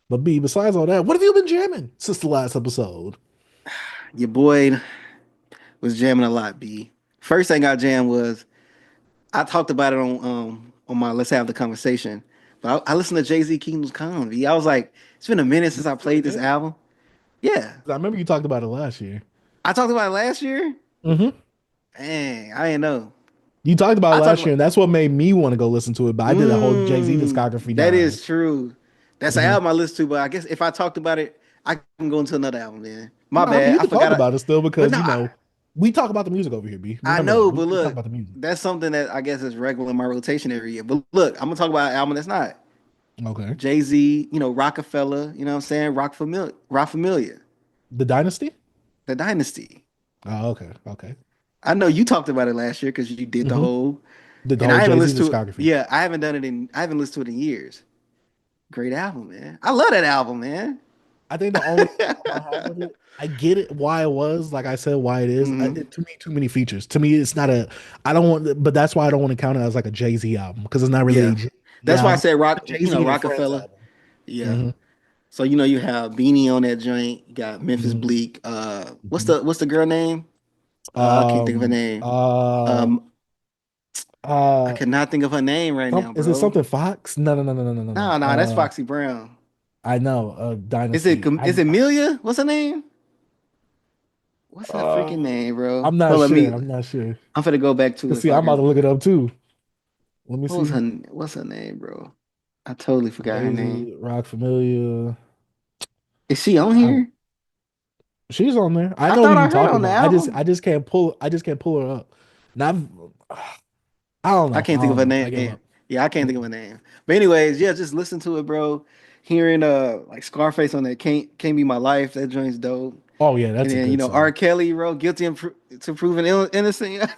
But B, besides all that, what have you been jamming since the last episode? Your boy was jamming a lot, B. First thing I jammed was I talked about it on my Let's Have the Conversation. But I listened to Jay-Z Kingdom's Come, B. I was like, it's been a minute You since I really played this did? album. Yeah. 'Cause I remember you talked about it last year. I talked about it last year. Hmm. Dang, I didn't know. You talked about it I talked last year, about and that's what made me want to go listen to it. But I did a whole Jay-Z discography that dive. is true. That's an Hmm. album I listened to, but I guess if I talked about it, I can go into another album then. My No, I mean bad. you I can talk forgot it. about it still But because no, we talk about the music over here, B. I Remember that. know, We but talk look, about the music. that's something that I guess is regular in my rotation every year. But look, I'm gonna talk about an album that's not. Okay. Jay-Z, Rockefeller, you know what I'm saying? Rock Familia, The Dynasty? The Dynasty. Oh, okay. Okay. I know you talked about it last year because you did the Hmm. whole, The and whole I haven't Jay-Z listened to it. discography. Yeah, I haven't listened to it in years. Great album, man. I love that album, man. I think the only problem I have with it, I get it why it was, like I said, why it is. Hmm. Too many features. To me, it's not a. I don't want, but that's why I don't want to count it as like a Jay Z album because it's not really a Yeah, Jay-Z that's why I album. said It's a Jay Z and Friends Rockefeller. album. Yeah. Hmm. So you have Beanie on that joint. You got Memphis Hmm. Bleak. Hmm. What's the girl name? I can't think of her Um. name. Uh. Um, I Uh. cannot think of her name right now, Is it bro. something Fox? No. No. No. No. No. No. No. No, No. no, that's Foxy Brown. I know. Is it Dynasty. is it Amelia? What's her name? What's her Uh, freaking name, bro? I'm not Hold on, sure. me. I'm not sure. I'm finna go back to it Cause so see, I I'm about to can. look it up too. Let me What was see. her? What's her name, bro? I totally forgot her name. Jay-Z, Rock Familia. Is she on I, here? she's on there. I I know who thought you I heard her talking on the about. album. I just can't pull her up. Now I don't I know. I can't think of don't her know. I give name. up. Yeah, I can't think of her name. But anyways, yeah, just listen to it, bro. Hearing like Scarface on that can't be my life. That joint's dope. Oh yeah, And that's a then good R. song. Kelly, bro, guilty to proven innocent.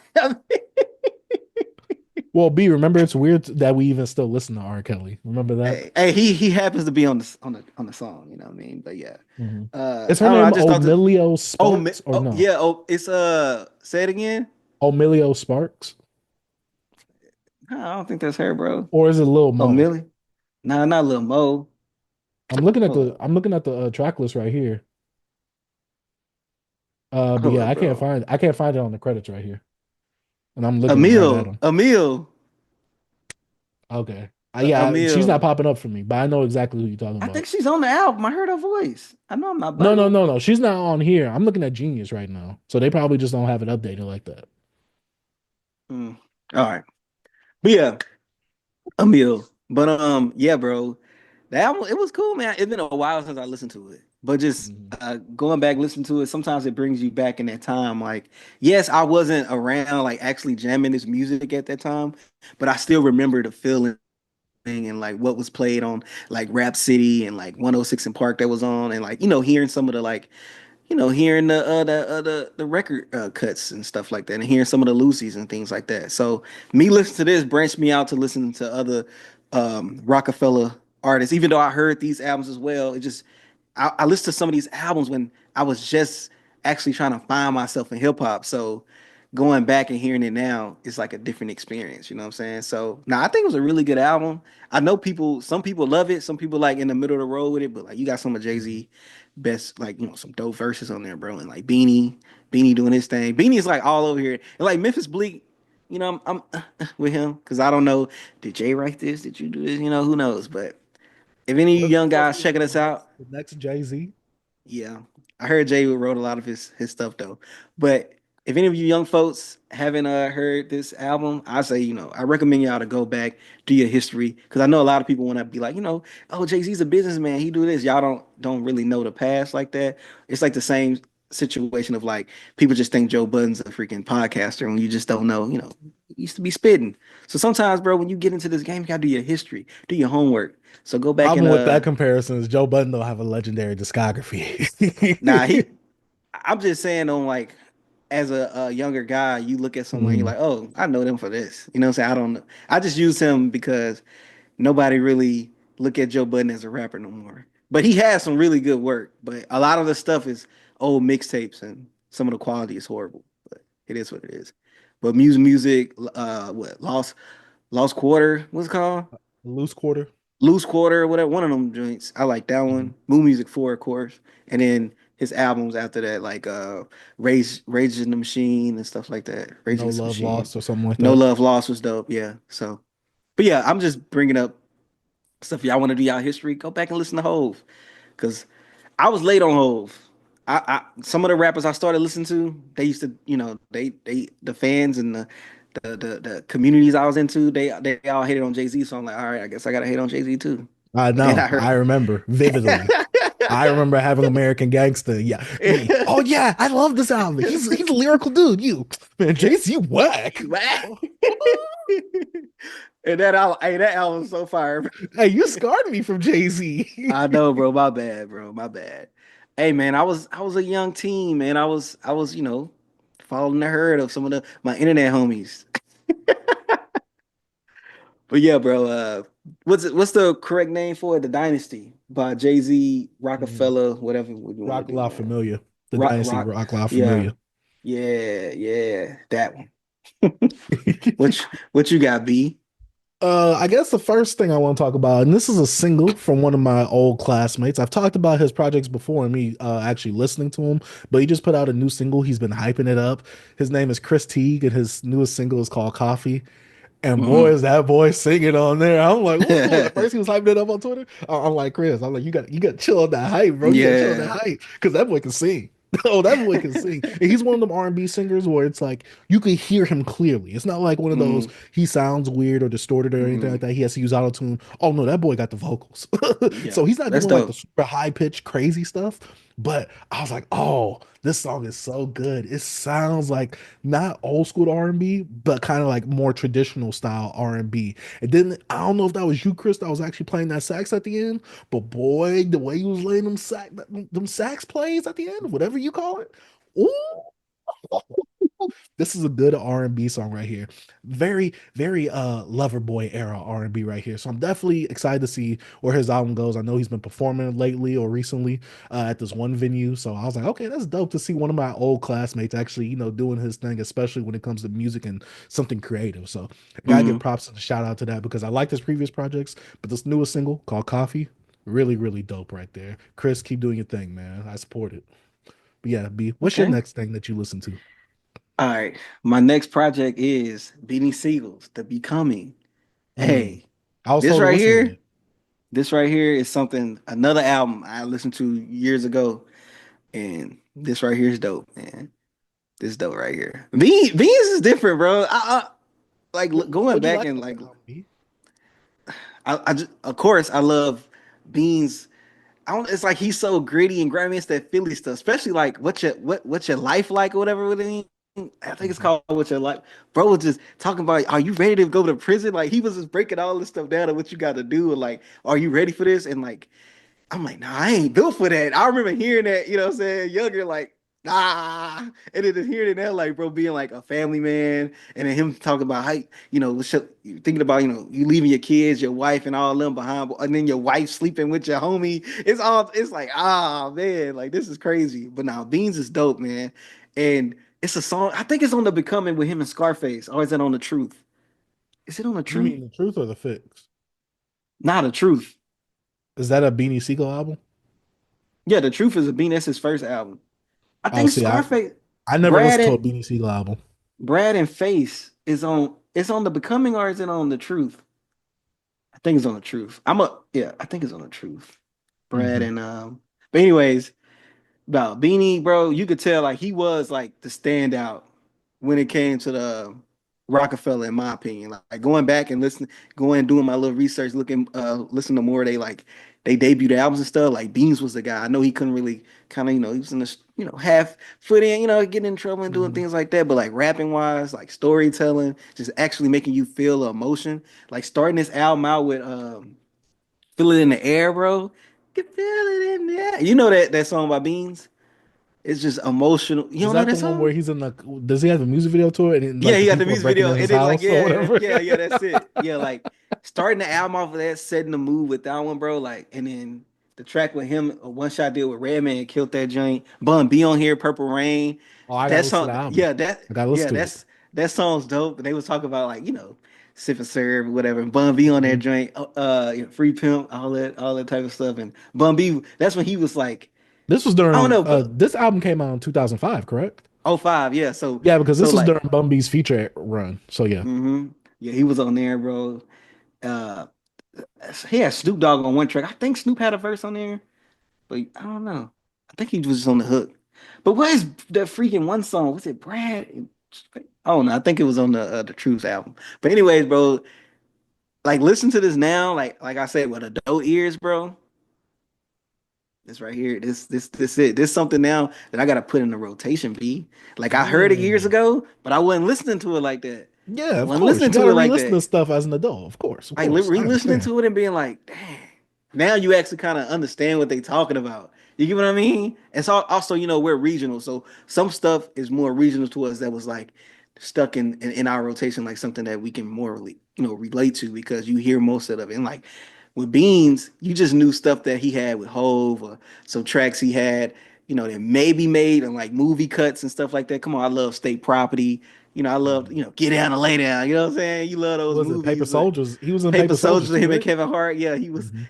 Well, B, remember it's weird that we even still listen to R. Kelly. Remember that? Hey, he happens to be on the song. You know what I mean? But yeah, Hmm. Is I her don't know. I name just thought that. Omilio Oh, Sparks or oh no? yeah. Oh, it's say it again. Omilio Sparks? No, I don't think that's her, bro. Or is it Lil Oh, Mo? Millie. Nah, not Lil Mo. Hold up. I'm looking at the track list right here. But Hold yeah, up, bro. I can't find it on the credits right here. And I'm looking right at them. Emil, Okay. She's not Emil. popping up for me, but I know exactly who you're talking I think about. she's on the album. I heard her voice. I know I'm not bugging. No. She's not on here. I'm looking at Genius right now. So they probably just don't have it updated like that. Hmm. All right. But yeah, Emil. But yeah, bro. The album, it was cool, man. It's been a while since I listened to it. But just Mhm. going back listening to it, sometimes it brings you back in that time. Like, yes, I wasn't around like actually jamming this music at that time, but I still remember the feeling and like what was played on like Rap City and like 106 in Park that was on and like hearing some of the like hearing the record cuts and stuff like that, and hearing some of the Lucy's and things like that. So me listening to this branched me out to listen to other Rockefeller artists. Even though I heard these albums as well, it just I listened to some of these albums when I was just actually trying to find myself in hip hop. So going back and hearing it now is like a different experience. You know what I'm saying? So now I think it was a really good album. I know some people love it, some people like in the middle of the road with it, but like you got some of Jay Mhm. Z best like some dope verses on there, bro. And like Beanie doing his thing. Beanie is like all over here, and like Memphis Bleak. I'm with him because I don't know. Did Jay write this? Did you do this? Who knows? But if any of you Was he young supposed guys to be checking us out, the next Jay-Z? yeah, I heard Jay wrote a lot of his stuff though. But if any of you young folks haven't heard this album, I say I recommend y'all to go back, do your history, because I know a lot of people want to be like oh, Jay Z's a businessman, he do this. Y'all don't really know the past like that. It's like the same situation of like people just think Joe Budden's a freaking podcaster when you just don't know. He used to be spitting. So sometimes, bro, when you get into this game, you gotta do your history, do your homework. So go back and Problem with that comparison is Joe Budden don't have a legendary nah, discography. I'm just saying on like as a younger guy, you look at someone, you're Mm. like, oh, I know them for this. You know what I'm saying? I don't know. I just use him because nobody really look at Joe Budden as a rapper no more. But he has some really good work. But a lot of the stuff is old mixtapes and some of the quality is horrible. But it is what it is. But music, what Lost Quarter, what's it called? Loose quarter. Loose Quarter or whatever, one of them joints. I like that Mhm. one. Moon Music 4, of course. And then his albums after that, like Rage in the Machine and stuff like that. Rage No Against the Love Machine. Lost or something like No that. Love Lost was dope. Yeah. So, but yeah, I'm just bringing up stuff. Y'all want to do y'all history? Go back and listen to Hove. Because I was late on Hove. Some of the rappers I started listening to, they used to, they the fans and the communities I was into, they all hated on Jay-Z. So I'm like, all right, I guess I gotta hate on Jay-Z too. I And then know. I I heard remember vividly. I remember having American Gangster. Yeah, me. Oh yeah, I love this album. He's a lyrical dude. You man, JC whack. And that album's so fire. Hey, you scarred me from Jay Z. I know, bro. My bad, bro. My bad. Hey, man, I was a young teen, man. I was following the herd of some of my internet homies. But yeah, bro. What's the correct name for it? The Dynasty by Jay Z, Rockefeller, whatever you want to Rock do, La man. Familia, the Rock, Dynasty rock. Rock La Yeah, Familia. yeah, that one. What you got, B? I guess the first thing I want to talk about, and this is a single from one of my old classmates. I've talked about his projects before and me actually listening to him, but he just put out a new single. He's been hyping it up. His name is Chris Teague, and his newest single is called Coffee. And boy, Hmm. is that boy singing on there. I'm like, ooh, at first he was hyping it up on Twitter. I'm like, Chris, I'm like, you got to chill on that hype, bro. You got to chill on that Yeah. hype. Because that boy can sing. Oh, that boy can sing. And he's one of them R&B singers where it's like you can hear him clearly. It's not like one of those Hmm. he sounds weird or distorted or anything like Hmm. that. He has to use autotune. Oh no, that boy got the vocals. Yeah. So he's not That's doing like the dope. super high pitched crazy stuff. But I was like, oh, this song is so good. It sounds like not old school R&B, but kind of like more traditional style R&B. And then I don't know if that was you, Chris, that was actually playing that sax at the end, but boy, the way he was laying them sax plays at the end, whatever you call it. Ooh, this is a good R&B song right here. Very, very lover boy era R&B right here. So I'm definitely excited to see where his album goes. I know he's been performing lately or recently at this one venue. So I was like, okay, that's dope to see one of my old classmates actually, doing his thing, especially when it comes to music and something creative. So I gotta give Hmm. props and a shout out to that because I like his previous projects, but this newest single called Coffee, really, really dope right there. Chris, keep doing your thing, man. I support it. But yeah, B, what's your Okay. next thing that you listen to? All right. My next project is Beanie Siegel's The Becoming. Mm. Hey, I was this told to right listen to here, it. this right here is another album I listened to years ago. And this right here is dope, man. This is dope right here. Beans is different, bro. Like going What'd you back like and about like the album, B? I just, of course I love Beans. I don't. It's like he's so gritty and grimy. It's that Philly stuff, especially like what's your life like or whatever. With him. I think it's Mhm. called What's Your Life. Bro was just talking about, are you ready to go to prison? Like he was just breaking all this stuff down and what you got to do. And like, are you ready for this? And like, I'm like, nah, I ain't built for that. I remember hearing that, you know what I'm saying, younger, like, nah. And then just hearing it now, like, bro, being like a family man, and then him talking about how, thinking about, you leaving your kids, your wife, and all them behind, and then your wife sleeping with your homie. It's like, man, like, this is crazy. But now, Beans is dope, man. And it's a song, I think it's on The Becoming with him and Scarface, or is it on The Truth? Is it on The You Truth? mean the truth or the fix? Not The Truth. Is that a Beanie Sigel album? Yeah, The Truth is a Bean. That's his first album. I Oh, think see, Scarface, I never Brad listened to a and Beanie Sigel album. Brad and Face is on. It's on The Becoming or is it on The Truth? I think it's on The Truth. Yeah, I think it's on The Truth. Brad Hmm. and But anyways, about Beanie, bro, you could tell like he was like the standout when it came to the Rockefeller, in my opinion. Like going back and listening, going and doing my little research, listening to more. They debuted albums and stuff. Like Beans was the guy. I know he couldn't really kind of, he was in this, half foot in, getting in trouble and doing Hmm. things like that. But like rapping wise, like storytelling, just actually making you feel emotion. Like starting this album out with Feel It in the Air, bro. You can feel it in the air. You know that song by Beans? It's just emotional. You Is don't know that the that one song? where he's in the? Does he have a music video to it and Yeah, like the he got the people are music breaking video, in and his then like house or whatever? yeah, that's it. Yeah, like starting the album off of that, setting the mood with that one, bro. Like, and then the track with him, a one shot deal with Redman killed that joint. Bun B on here, Purple Rain. Oh, I gotta That listen to song, the album. I gotta listen yeah, to it. that song's dope. And they was talking about like Sip and Serve, whatever. Bun B on that Mhm. joint, Free Pimp, all that type of stuff. And Bun B, that's when he was like, This was I don't during know, but this album came out in 2005, correct? '05, yeah. Yeah, because So this was like, during Bun B's feature run. So yeah. yeah, he was on there, bro. Uh, he had Snoop Dogg on one track. I think Snoop had a verse on there, but I don't know. I think he was just on the hook. But what is that freaking one song? Was it Brad? Oh no, I think it was on the Truth album. But anyways, bro, like listen to this now. Like I said, with adult ears, bro. This right here, this it. This something now that I gotta put in the rotation, B. Like I heard it years Mm. ago, but I wasn't listening to it like that. Yeah, I of wasn't course. listening You to gotta it like re-listen that. to stuff as an adult. Of course, of Like course. I re-listening understand. to it and being like, dang, now you actually kind of understand what they talking about. You get what I mean? And so also, we're regional, so some stuff is more regional to us that was like stuck in our rotation, like something that we can more really, relate to because you hear most of it. And like with Beans, you just knew stuff that he had with Hove or some tracks he had, that maybe made and like movie cuts and stuff like that. Come on, I love State Property. I love, Mhm. Get Down and Lay Down. You know what I'm saying? You love those Was it Paper movies. Soldiers? He was in Paper Paper Soldiers Soldiers, too, him and right? Kevin Hart. Yeah, Hmm.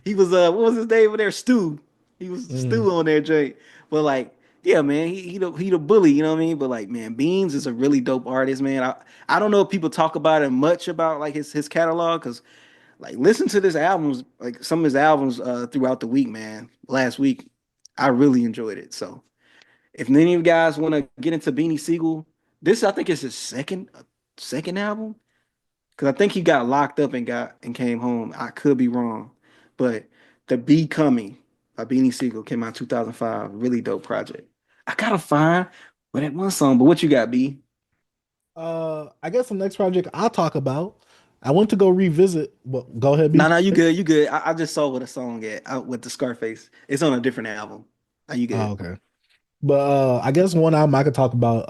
he was what was his name over there? Stu. He was Hmm. Stu on there, Jay. But like, yeah, man, he the bully, you know what I mean? But like, man, Beans is a really dope artist, man. I don't know if people talk about him much about like his catalog, because like listen to this albums, like some of his albums throughout the week, man. Last week, I really enjoyed it. So if any of you guys want to get into Beanie Siegel, this I think is his second album. Because I think he got locked up and came home. I could be wrong, but the Be Coming by Beanie Sigel came out in 2005. Really dope project. I gotta find what that one song. But what you got, B? I guess the next project I'll talk about. I went to go revisit. Well, go ahead, No, B. no, you good. You good. I just saw what a song at out with the Scarface. It's on a different album. Are you Oh, good? okay. But I guess one album I could talk about,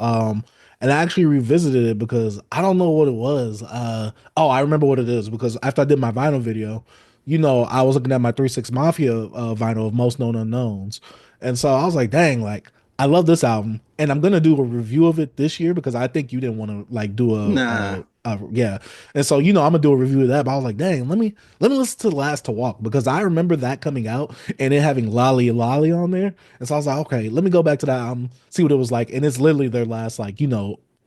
and I actually revisited it because I don't know what it was. Oh, I remember what it is because after I did my vinyl video, I was looking at my 3 6 Mafia vinyl of Most Known Unknowns. And so I was like, dang, like I love this album. And I'm gonna do a review of it this year because I think you didn't want to like do Nah. yeah. And so I'm gonna do a review of that. But I was like, dang, let me listen to Last to Walk because I remember that coming out and it having Lolly Lolly on there. And so I was like, okay, let me go back to that album, see what it was like. And it's literally their last, like,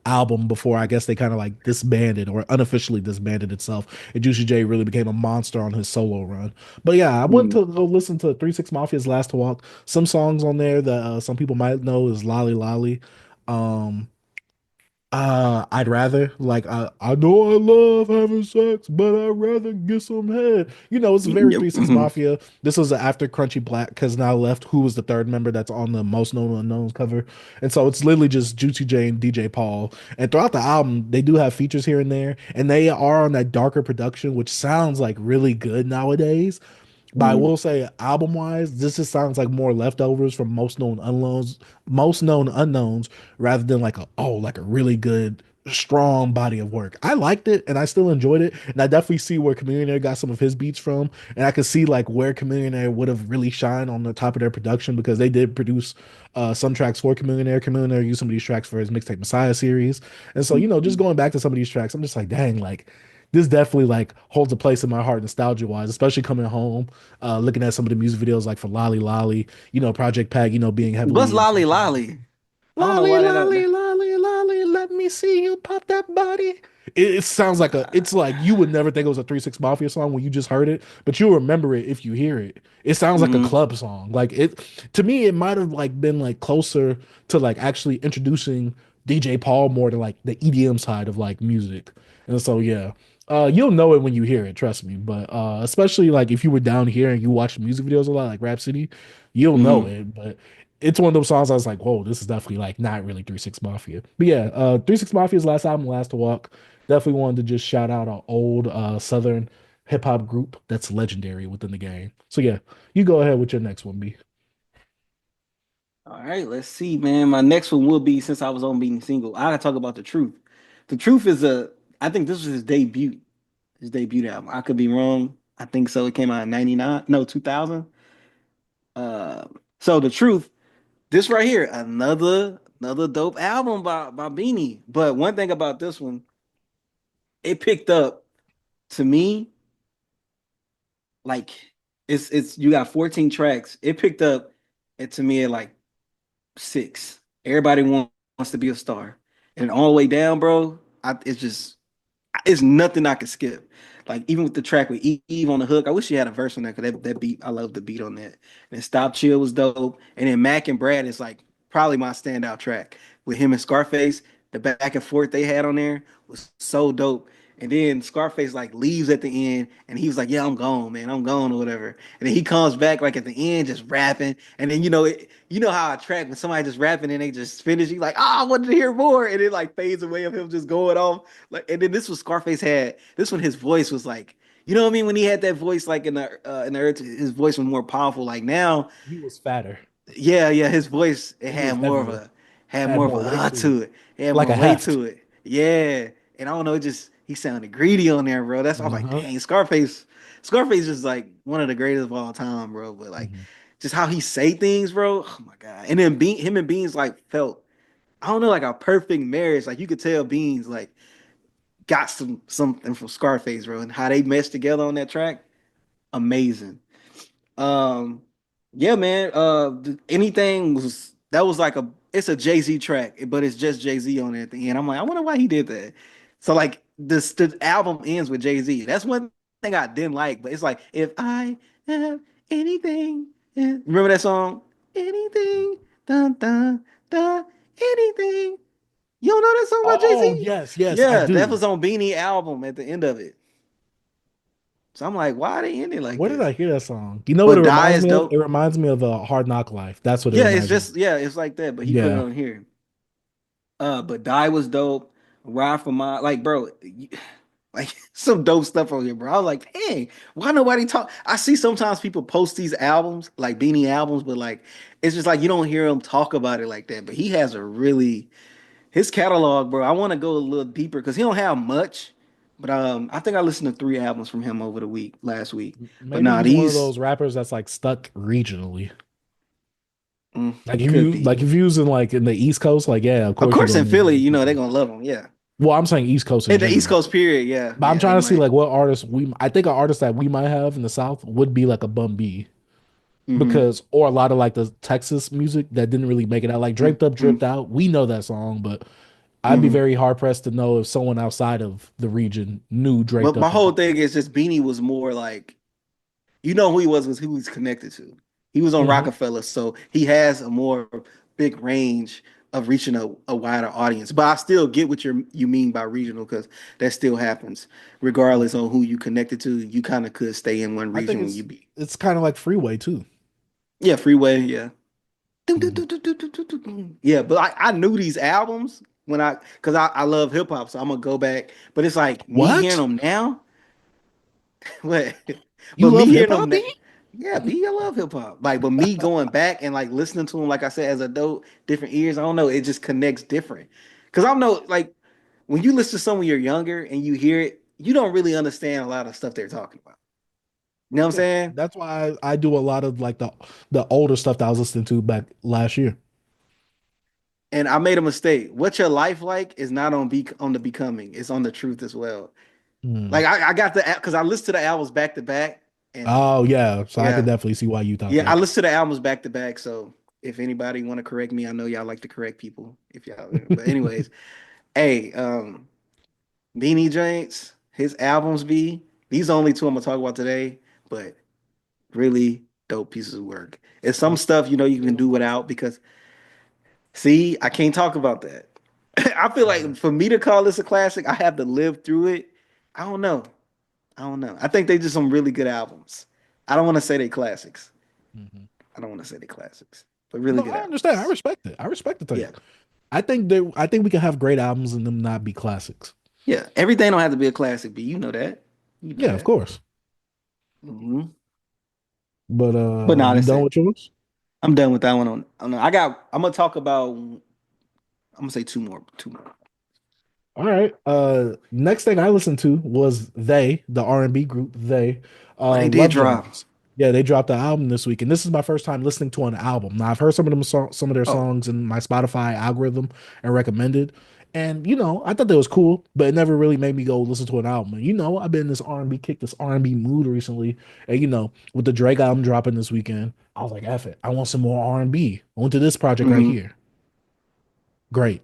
album before I guess they kind of like disbanded or unofficially disbanded itself. And Juicy J really became a monster on his solo run. But yeah, I went Mm. to go listen to 3 6 Mafia's Last to Walk. Some songs on there that some people might know is Lolly Lolly. Um, I'd rather like I know I love having sex, but I'd rather get some head. It's very Yep. 3 6 Mafia. This was after Crunchy Black has now left, who was the third member that's on the Most Known Unknowns cover. And so it's literally just Juicy J and DJ Paul. And throughout the album, they do have features here and there, and they are on that darker production, which sounds like really good nowadays. But I Mm. will say, album wise, this just sounds like more leftovers from most known unknowns, rather than like like a really good, strong body of work. I liked it and I still enjoyed it, and I definitely see where Chameleon got some of his beats from, and I could see like where Chameleon would have really shined on the top of their production because they did produce some tracks for Chameleon. Chameleon used some of these tracks for his mixtape Messiah series, and so just going back to some of these tracks, I'm just like, dang, like this definitely like holds a place in my heart nostalgia wise, especially coming home, looking at some of the music videos like for Lolly Lolly, Project Pag, being What's heavily Lolly influenced. Lolly? I don't know Lolly, why lolly, lolly, lolly, let me see you pop that body. It sounds like it's like you would never think it was a 3 6 Mafia song when you just heard it, but you'll remember it if you hear it. It sounds like a mm-hmm. club song. Like to me, it might have like been like closer to like actually introducing DJ Paul more to like the EDM side of like music. And so yeah. You'll know it when you hear it, trust me. But especially like if you were down here and you watch music videos a lot, like Rap City, you'll know Mm-hmm. it. But it's one of those songs I was like, whoa, this is definitely like not really 3 6 Mafia. But yeah, 3 6 Mafia's last album, Last to Walk, definitely wanted to just shout out an old Southern hip hop group that's legendary within the game. So yeah, you go ahead with your next one, B. All right, let's see, man. My next one will be since I was on being single. I gotta talk about the truth. The truth is I think this was his debut album. I could be wrong. I think so. It came out in 99, no, 2000. Uh, so the truth, this right here, another dope album by Beanie. But one thing about this one, it picked up. to me, like it's you got 14 tracks. It picked up it to me at like six. Everybody wants to be a star, and all the way down, bro. It's just it's nothing I could skip. Like even with the track with Eve on the hook, I wish she had a verse on that because that beat, I love the beat on that. And Stop Chill was dope. And then Mac and Brad is like probably my standout track with him and Scarface. The back and forth they had on there was so dope. And then Scarface like leaves at the end, and he was like, "Yeah, I'm gone, man. I'm gone or whatever." And then he comes back like at the end, just rapping. And then you know how I track when somebody just rapping and they just finish. You like, "Ah, I wanted to hear more," and it like fades away of him just going off. Like, and then this was Scarface had this one. His voice was like, you know what I mean? When he had that voice, like in the earth, his voice was more powerful. Like now, He was fatter. yeah, yeah, his voice it He was heavier. had Had more of more a weight to it. to it. It had Like more a weight heft. to it. Yeah, and I don't know, it just he sounded greedy on there, bro. That's I was like, Uh-huh. dang, Scarface is like one of the greatest of all time, bro. But like, Mhm. just how he say things, bro. Oh my god. And then him and Beans like felt I don't know, like a perfect marriage. Like you could tell Beans like got something from Scarface, bro, and how they meshed together on that track, amazing. Um, yeah, man. Anything was that was like a it's a Jay Z track, but it's just Jay Z on it at the end. I'm like, I wonder why he did that. So like this the album ends with Jay Z. That's one thing I didn't like, but it's like if I have anything, remember that song? Anything, dun dun dun, anything. You don't know that song by Jay Oh, Z? yes, yes, I Yeah, that do. was on Beanie album at the end of it. So I'm like, why they end it like Where did this? I hear that song? You know what it But Die reminds is me of? It dope. reminds me of Hard Knock Life. That's what it Yeah, it's reminds me of. just yeah, it's like that. But he put it Yeah. on here. But Die was dope. Ride for my like, bro, like some dope stuff on here, bro. I was like, dang, why nobody talk? I see sometimes people post these albums, like Beanie albums, but like it's just like you don't hear them talk about it like that. But he has a really his catalog, bro. I want to go a little deeper because he don't have much. But I think I listened to three albums from him over the week last week. But Maybe nah, he's one of these those rappers that's like stuck regionally. it could be. Like if you was in like in the East Coast, like yeah, of Of course you're course, gonna in know Philly, these you know they're people. gonna love him. Yeah, Well, I'm saying East Coast in in the East general. Coast period. Yeah, But I'm yeah, they trying to see might. like what artists we I think an artist that we might have in the South would be like a Bun B. Hmm. Because or a lot of like the Texas music that didn't really make it out. Like Draped Up, Hmm. Dripped Out. We know that song, but I'd be Hmm. very hard pressed to know if someone outside of the region knew Draped But my Up and whole Dripped thing is just Beanie was more like you know who he was who he's connected to. He was on Out. Rockefeller, so he has a more big range of reaching a wider audience. But I still get what you mean by regional because that still happens, regardless Mhm. on who you connected to. You kind of could stay in one I think region when you be it's kind of like Freeway too. yeah, Freeway, yeah. Mhm. Yeah, but I knew these albums when because I love hip hop, so I'm gonna go back. But it's like me hearing What? them now, but You but me love hip hearing hop, them, B? yeah, B, I love hip hop. Like, but me going back and like listening to them, like I said, as a adult, different ears, I don't know, it just connects different. Cause I know, like, when you listen to someone you're younger and you hear it, you don't really understand a lot of stuff they're talking about. You know what I'm Yeah, saying? that's why I do a lot of like the older stuff that I was listening to back last year. And I made a mistake. What your life like is not on the becoming; it's on the truth as well. Hmm. Like I got the because I listened to the albums back to back, and Oh yeah, so I could yeah, definitely see why you thought yeah, I that. listened to the albums back to back. So if anybody want to correct me, I know y'all like to correct people. If y'all, but anyways, hey, Beanie Joints, his albums be these are only two I'm gonna talk about today, but really dope pieces of work. It's some stuff you can do without because see, I can't talk about that. I feel like for me to call this a classic, I have to live through it. I don't know. I don't know. I think they just some really good albums. I don't want to say they classics. Mhm. I don't want to say they classics, but really No, good I understand. I albums. respect it. I respect the Yeah. take. I think we can have great albums and them not be classics. Yeah. Everything don't have to be a classic, but you know that. You know Yeah, of that. course. Hmm. But But nah, you that's done it. with yours? I'm done with that one I'm gonna talk about I'm gonna say two more. Two more. All right. Next thing I listened to was the R&B group They, Oh, they did Love drop. Jones. Yeah, they dropped the album this week, and this is my first time listening to an album. Now I've heard some of their Oh, songs in my Spotify algorithm and recommended. And I thought that was cool, but it never really made me go listen to an album. And I've been in this R&B kick, this R&B mood recently. And with the Drake album dropping this weekend, I was like, F it. I want some more R&B. I went to this project right Hmm. here. Great.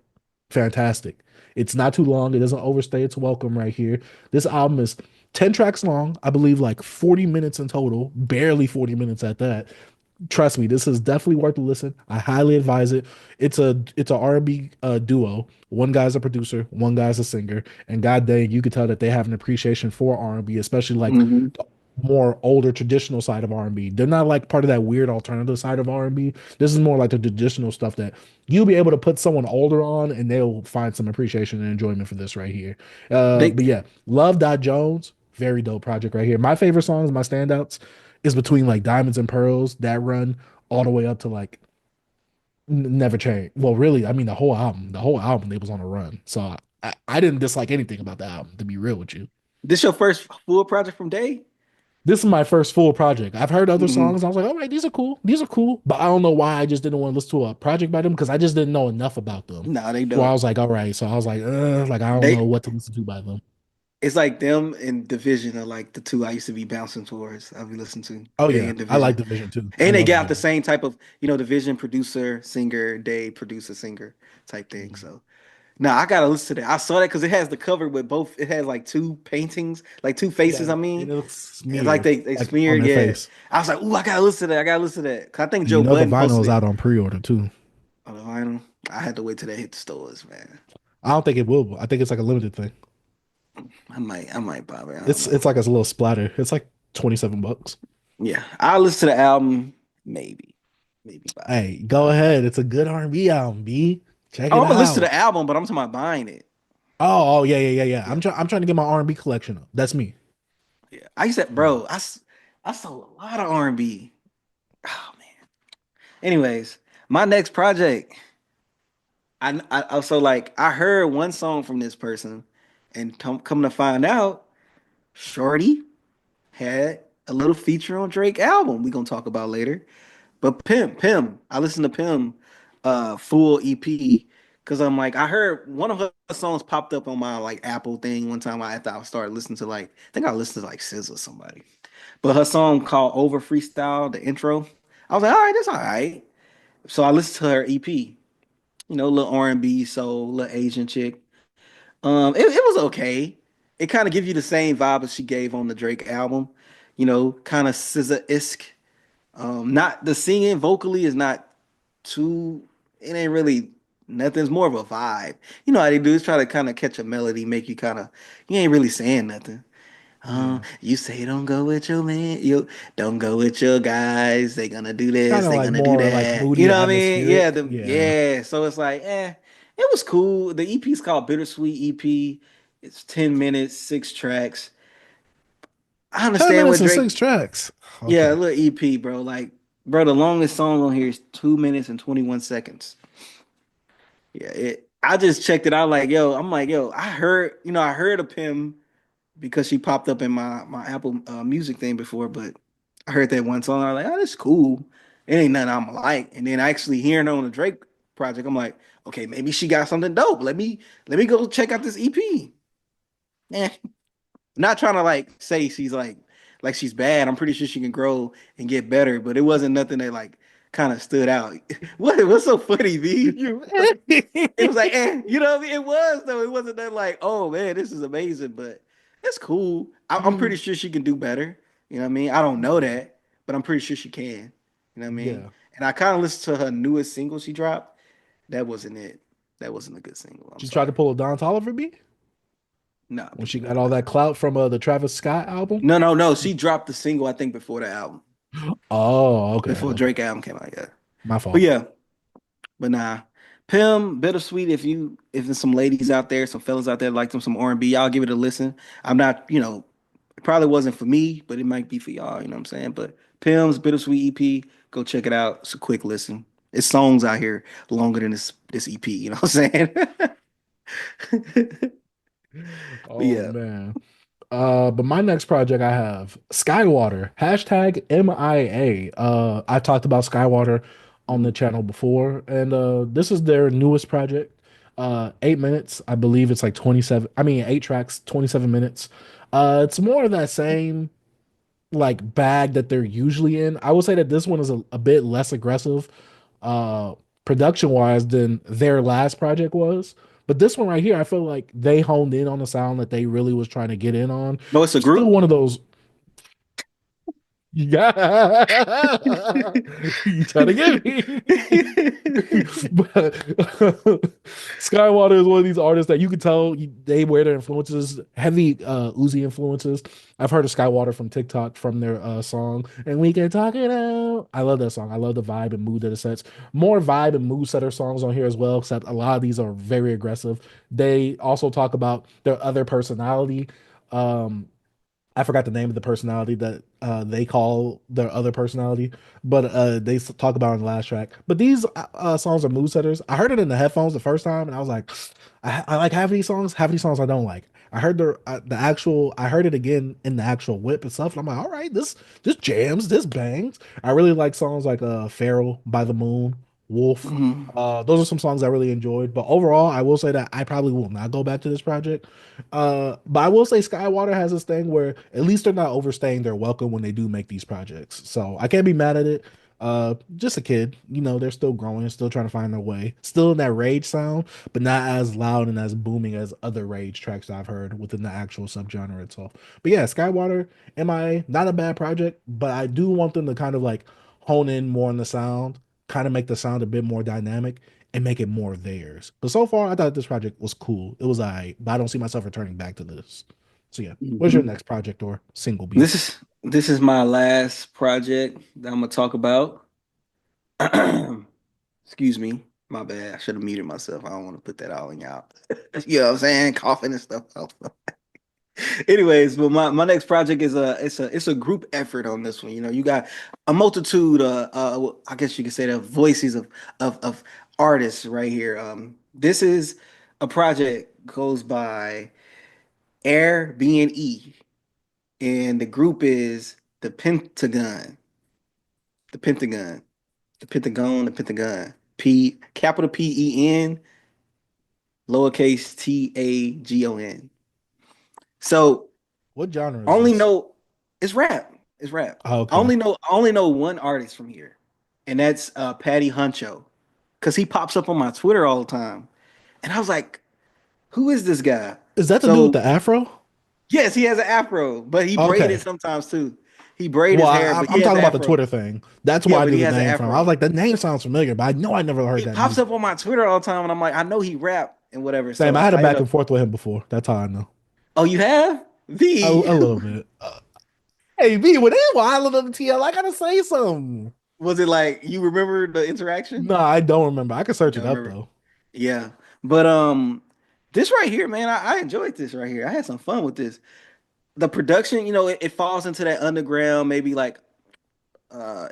Fantastic. It's not too long. It doesn't overstay its welcome right here. This album is 10 tracks long. I believe like 40 minutes in total, barely 40 minutes at that. Trust me, this is definitely worth a listen. I highly advise it. It's a R&B duo. One guy's a producer, one guy's a singer, and god dang, you could tell that they have an appreciation for R&B, especially like Hmm. the more older traditional side of R&B. They're not like part of that weird alternative side of R&B. This is more like the traditional stuff that you'll be able to put someone older on and they'll find some appreciation and enjoyment for this right here. They But yeah, Love.Jones, very dope project right here. My favorite songs, my standouts is between like Diamonds and Pearls, that run, all the way up to like Never Change. Well, really, I mean the whole album, they was on a run. So I didn't dislike anything about the album, to be real with you. this your first full project from Day? This is my first full project. I've heard other Hmm. songs. I was like, all right, these are cool. These are cool. But I don't know why I just didn't want to listen to a project by them because I just didn't know enough about them. No, they Where I don't. was like, all right. So I was like I don't know They what to listen to by them. It's like them and Division are like the two I used to be bouncing towards. I'll be listening to Oh Day yeah, and I like Division. Division too. I And they love got the Division. same type of, Division producer, singer, Day producer, singer type thing. Mhm. So now I gotta listen to that. I saw that because it has the cover with both. It has like two paintings, like two faces. Yeah, I and mean, it looks it's like smeared they like on smeared. their Yeah, face. I was like, ooh, I gotta listen to that. I gotta listen to that. 'Cause I think And Joe the Budden vinyl posted is it out on pre-order too. on the vinyl. I had to wait till that hit the stores, man. I don't think it will. I think it's like a limited thing. I might buy it. I don't It's know. like a little splatter. It's like $27. Yeah, I'll listen to the album. Maybe buy it. Hey, go ahead. It's a good R&B album, B. Check Oh, it I'm gonna listen to out. the album, but I'm talking about buying it. Oh, yeah, yeah, yeah, yeah. Yeah, I'm trying to get my R&B collection up. That's me. yeah. I used to, Yeah. bro. I sold a lot of R&B. Oh man. Anyways, my next project. I also like I heard one song from this person, and coming to find out, Shorty had a little feature on Drake album. We gonna talk about later. But Pim, I listened to Pim, full EP because I'm like I heard one of her songs popped up on my like Apple thing one time after I started listening to like I think I listened to like SZA or somebody. But her song called Over Freestyle, the intro, I was like, all right, that's all right. So I listened to her EP, a little R&B soul, little Asian chick. It was okay. It kind of gives you the same vibe as she gave on the Drake album, kind of SZA-esque. Not the singing vocally is not too. It ain't really nothing. It's more of a vibe. You know how they do is try to kind of catch a melody, make you kind of. You ain't really saying nothing. Yeah. You say don't go with your man, you don't go with your guys. They gonna do this, Kind of they like gonna do more like that. You moody know what I mean? Yeah, atmospheric. Yeah. yeah. So it's like, it was cool. The EP's called Bittersweet EP. It's 10 minutes, 6 tracks. I 10 understand minutes what and Drake. six tracks. Yeah, a Okay. little EP, bro. Like, bro, the longest song on here is 2 minutes and 21 seconds. Yeah, I just checked it out. Like, yo, I'm like, yo, I heard of him because she popped up in my Apple Music thing before, but I heard that one song. I was like, oh, that's cool. It ain't nothing I'm like. And then actually hearing her on the Drake project, I'm like, okay, maybe she got something dope. Let me go check out this EP. Eh, not trying to like say she's like she's bad. I'm pretty sure she can grow and get better, but it wasn't nothing that like kind of stood out. What's so funny, V? You It was like, you know what I mean? It was though. It wasn't that like, oh man, this is amazing, but it's cool. I'm pretty you sure she can do better. You know what I mean? I don't know that, but I'm pretty sure she can. You know what I mean? yeah. And I kind of listened to her newest single she dropped. That wasn't it. That wasn't a good single. I'm She tried to sorry. pull a Don Toliver beat No, when she no, got all no. that clout from the Travis Scott album. No, no, no. She dropped the single, I think, before the album, Oh, okay, before okay. Drake album came out. Yeah, My but fault. yeah, but nah. Pim, Bittersweet. If there's some ladies out there, some fellas out there that like them some R&B, y'all give it a listen. I'm not, it probably wasn't for me, but it might be for y'all. You know what I'm saying? But Pim's Bittersweet EP, go check it out. It's a quick listen. It's songs out here longer than this EP. You know what I'm saying? But Oh yeah. man. But my next project I have Skaiwater, hashtag MIA. I talked about Skaiwater on the channel before, and this is their newest project. 8 minutes. I believe it's like 27. I mean, 8 tracks, 27 minutes. It's more of that same like bag that they're usually in. I would say that this one is a bit less aggressive, uh, production wise than their last project was. But this one right here, I feel like they honed in on the sound that they really was trying to get in on. No, it's a Still group. one of those. Yeah, you trying to get me. But Skaiwater is one of these artists that you can tell they wear their influences, heavy Uzi influences. I've heard of Skaiwater from TikTok from their song, and we can talk it out. I love that song. I love the vibe and mood that it sets. More vibe and mood setter songs on here as well, except a lot of these are very aggressive. They also talk about their other personality. Um, I forgot the name of the personality that they call their other personality, but they talk about it in the last track. But these songs are mood setters. I heard it in the headphones the first time, and I was like, I like half of these songs. Half of these songs I don't like. I heard the actual. I heard it again in the actual whip and stuff. And I'm like, all right, this jams, this bangs. I really like songs like "Feral" by the Moon, "Wolf." Mhm. Those are some songs I really enjoyed. But overall, I will say that I probably will not go back to this project. But I will say Skaiwater has this thing where at least they're not overstaying their welcome when they do make these projects. So I can't be mad at it. Just a kid, they're still growing, still trying to find their way, still in that rage sound, but not as loud and as booming as other rage tracks I've heard within the actual subgenre itself. But yeah, Skaiwater, MIA, not a bad project, but I do want them to kind of like hone in more on the sound, kind of make the sound a bit more dynamic and make it more theirs. But so far, I thought this project was cool. It was alright, but I don't see myself returning back to this. So yeah, what's your Mhm. next project or single This B? is my last project that I'm gonna talk about. Excuse me, my bad. I should have muted myself. I don't want to put that all in y'all. You know what I'm saying? Coughing and stuff. Anyways, but my next project is a group effort on this one. You know, you got a multitude I guess you could say the voices of artists right here. This is a project goes by Airbnb, and the group is the Pentagon, the Pentagon, the Pentagon, the Pentagon. Capital Pen, lowercase Tagon. So What genre is only this? know it's rap. It's rap. Oh, okay. I only know one artist from here, and that's Patty Huncho, because he pops up on my Twitter all the time, and I was like, "Who is this guy?" Is that the dude with So the afro? yes, he has an afro, but he braided Okay. sometimes too. He braid Well, his hair, but he I'm has talking an about the afro. Twitter thing. That's Yeah, where I but knew he the has an name from. I was afro. like, the name sounds familiar, but I know I never heard He that pops music. up on my Twitter all the time, and I'm like, I know he rap and whatever. Same. So I had a I end back up, and forth with him before. That's how I know. oh, you have V. A little bit. Hey, B, when it's wild on the TL, I gotta say something. Was it like you remember the interaction? No, I don't remember. I can You search it don't up remember? though. Yeah, but this right here, man, I enjoyed this right here. I had some fun with this. The production, it falls into that underground, maybe like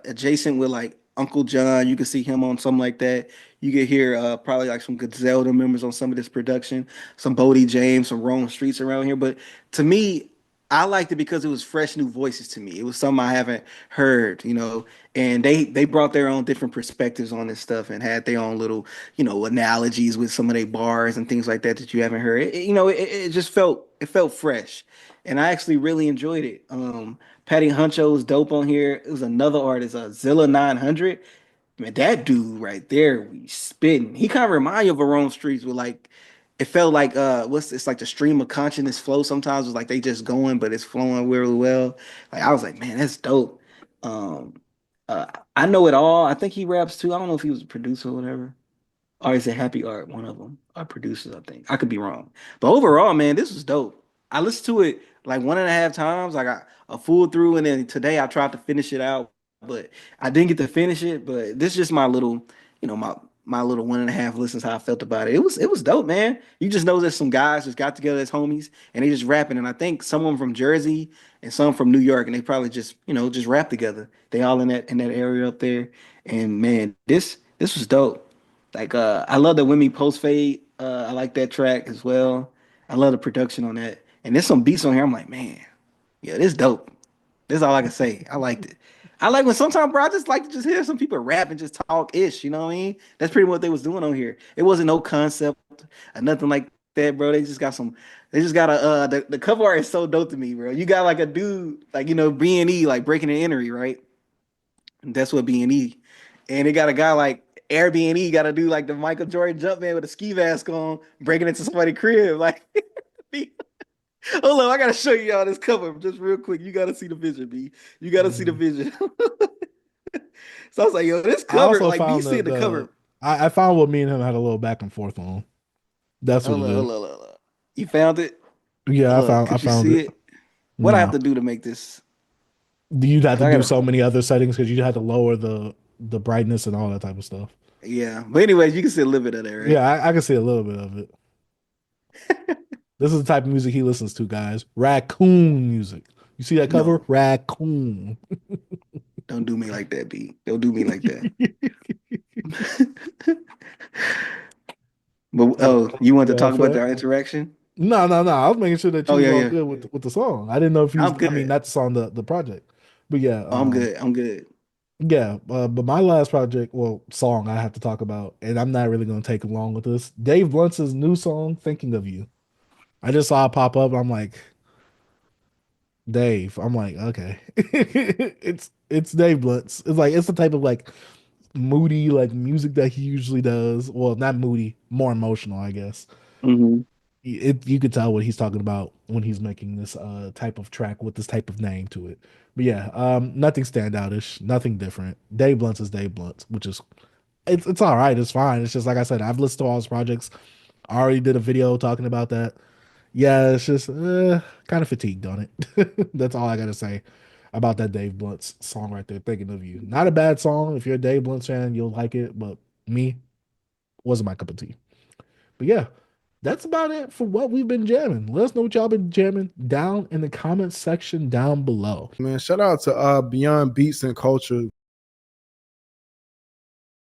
adjacent with like Uncle John. You can see him on something like that. You could hear probably like some good Zelda members on some of this production, some Bodie James, some Wrong Streets around here. But to me, I liked it because it was fresh new voices to me. It was something I haven't heard, and they brought their own different perspectives on this stuff and had their own little, analogies with some of their bars and things like that you haven't heard. It just felt fresh, and I actually really enjoyed it. Patty Huncho was dope on here. It was another artist, Zilla 900. Man, that dude right there, we spitting. He kind of remind you of Verone Streets with like, it felt like what's it's like the stream of consciousness flow. Sometimes it's like they just going, but it's flowing really well. Like I was like, man, that's dope. Um, uh, I know it all. I think he raps too. I don't know if he was a producer or whatever. Or is it Happy Art? One of them are producers, I think. I could be wrong. But overall, man, this was dope. I listened to it like one and a half times. I got a full through, and then today I tried to finish it out, but I didn't get to finish it. But this is just my little, my little one and a half listens how I felt about it. It was dope, man. You just know that some guys just got together as homies and they just rapping. And I think someone from Jersey and some from New York, and they probably just, just rap together. They all in that area up there. And man, this was dope. Like I love the When Me Post Fade. I like that track as well. I love the production on that. And there's some beats on here. I'm like, man, yeah, this dope. This is all I can say. I liked it. I like when sometimes, bro, I just like to just hear some people rap and just talk ish. You know what I mean? That's pretty much what they was doing on here. It wasn't no concept. belt or nothing like that, bro. They just got a the cover art is so dope to me, bro. You got like a dude like B&E like breaking an entry, right? That's what B&E. And they got a guy like Airbnb got to do like the Michael Jordan jump man with a ski mask on, breaking into somebody's crib. Like, hold on, I gotta show you all this cover just real quick. You gotta see the vision, B. You gotta see the Mhm. vision. So I was like, yo, this I cover, also like me found seeing the cover. I found what me and him had a little back and forth on. That's what Hold it on, is. hold on, hold on. You found it? Yeah, I Could you found see it. it? What I have No, to do to make this? you'd have 'Cause to I do gotta, so many other settings because you had to lower the brightness and all that type of stuff. yeah. But anyways, you can see a little bit of that, right? Yeah, I can see a little bit of it. This is the type of music he listens to, guys. Raccoon music. You see that cover? No, Raccoon. don't do me like that, B. Don't do me like that. But oh, you want to Yeah, talk about fair. our interaction? No. I was making sure that you Oh was yeah, all yeah. good with the song. I didn't know if you was. I'm I mean, good. not the song, the project. But yeah, Oh, I'm good. I'm good. yeah. But my last project, well, song I have to talk about, and I'm not really gonna take long with this. Dave Blunt's new song, "Thinking of You." I just saw it pop up. I'm like, Dave. I'm like, okay, it's Dave Blunt's. It's like it's the type of like moody like music that he usually does. Well, not moody, more emotional, I guess. Hmm. You could tell what he's talking about when he's making this type of track with this type of name to it. But yeah, nothing standoutish, nothing different. Dave Blunt's is Dave Blunt's, which is it's all right, it's fine. It's just like I said, I've listened to all his projects. I already did a video talking about that. Yeah, it's just kind of fatigued on it. That's all I gotta say about that Dave Blunt's song right there. Thinking of you, not a bad song. If you're a Dave Blunt fan, you'll like it. But me, wasn't my cup of tea. But yeah, that's about it for what we've been jamming. Let us know what y'all been jamming down in the comments section down below. Man, shout out to Beyond Beats and Culture.